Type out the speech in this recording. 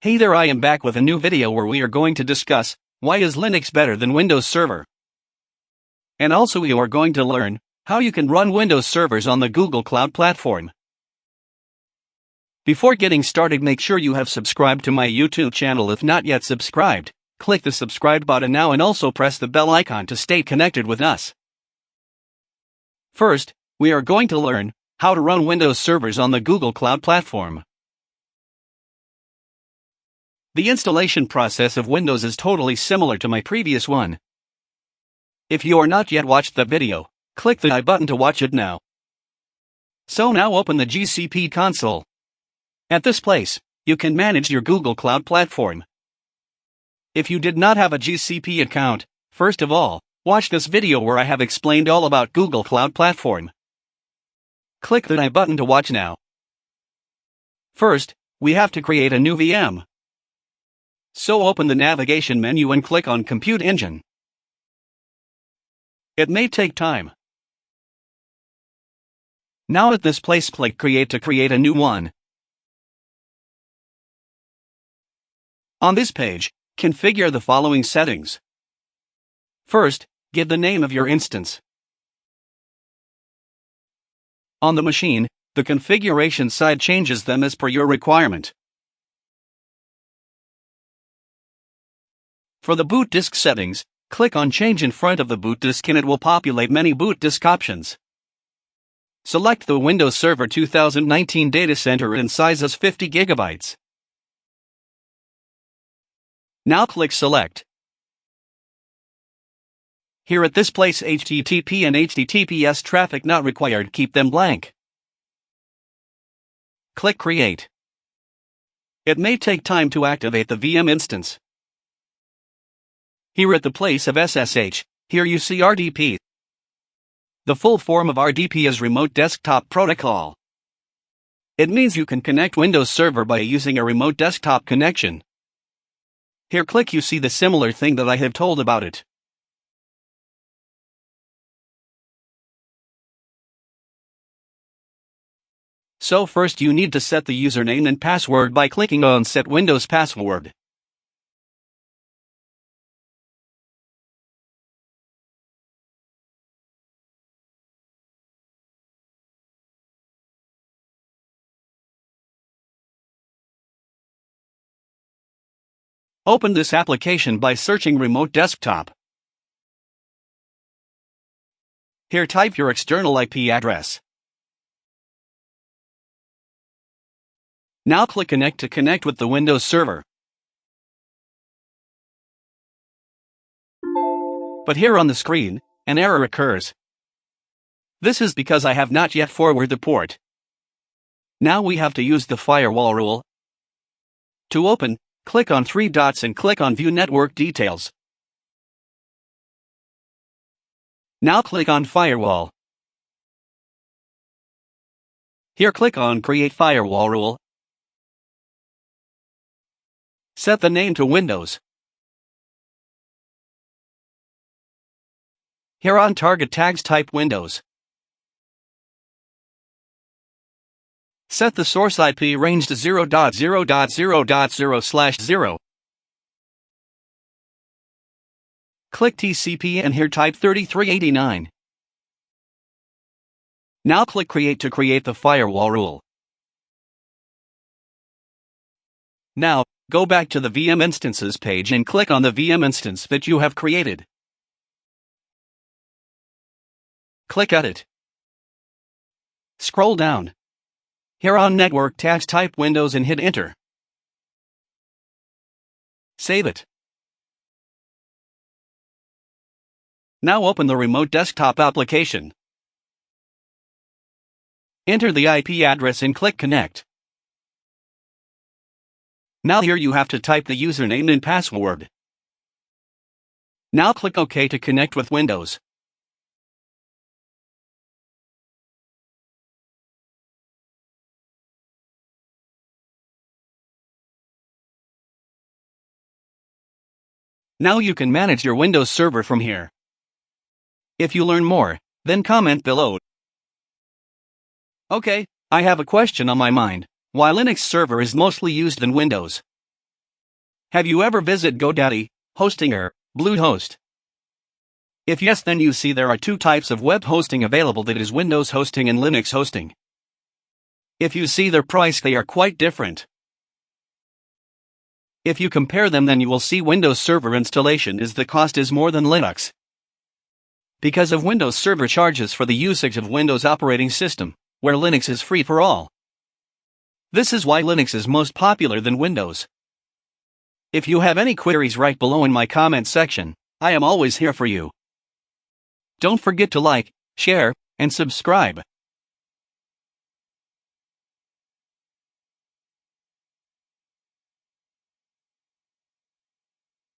Hey there, I am back with a new video where we are going to discuss why is Linux better than Windows Server. And also we are going to learn how you can run Windows servers on the Google Cloud platform. Before getting started, make sure you have subscribed to my YouTube channel if not yet subscribed. Click the subscribe button now and also press the bell icon to stay connected with us. First, we are going to learn how to run Windows servers on the Google Cloud platform. The installation process of Windows is totally similar to my previous one. If you are not yet watched the video, click the I button to watch it now. So now open the GCP console. At this place, you can manage your Google Cloud platform. If you did not have a GCP account, first of all, watch this video where I have explained all about Google Cloud platform. Click the I button to watch now. First, we have to create a new VM. So open the navigation menu and click on Compute Engine. It may take time. Now at this place click Create to create a new one. On this page, configure the following settings. First, give the name of your instance. On the machine, the configuration side changes them as per your requirement. For the boot disk settings, click on Change in front of the boot disk and it will populate many boot disk options. Select the Windows Server 2019 data center and size as 50 GB. Now click Select. Here at this place HTTP and HTTPS traffic not required, keep them blank. Click Create. It may take time to activate the VM instance. Here at the place of SSH, here you see RDP. The full form of RDP is Remote Desktop Protocol. It means you can connect Windows Server by using a remote desktop connection. Here click you see the similar thing that I have told about it. So first you need to set the username and password by clicking on Set Windows Password. Open this application by searching Remote Desktop. Here type your external IP address. Now click Connect to connect with the Windows Server. But here on the screen, an error occurs. This is because I have not yet forwarded the port. Now we have to use the firewall rule. To open, click on three dots and click on View Network Details. Now click on Firewall. Here click on Create Firewall Rule. Set the name to Windows. Here on Target Tags type Windows. Set the source IP range to 0.0.0.0/0. Click TCP and here type 3389. Now click Create to create the firewall rule. Now, go back to the VM Instances page and click on the VM instance that you have created. Click Edit. Scroll down. Here on Network Tags type Windows and hit Enter. Save it. Now open the Remote Desktop application. Enter the IP address and click Connect. Now here you have to type the username and password. Now click OK to connect with Windows. Now you can manage your Windows Server from here. If you learn more, then comment below. Okay, I have a question on my mind. Why Linux server is mostly used in Windows? Have you ever visited GoDaddy, Hostinger, Bluehost? If yes, then you see there are two types of web hosting available, that is Windows hosting and Linux hosting. If you see their price, they are quite different. If you compare them, then you will see Windows Server installation the cost is more than Linux. Because of Windows Server charges for the usage of Windows operating system, where Linux is free for all. This is why Linux is most popular than Windows. If you have any queries, write below in my comment section. I am always here for you. Don't forget to like, share, and subscribe.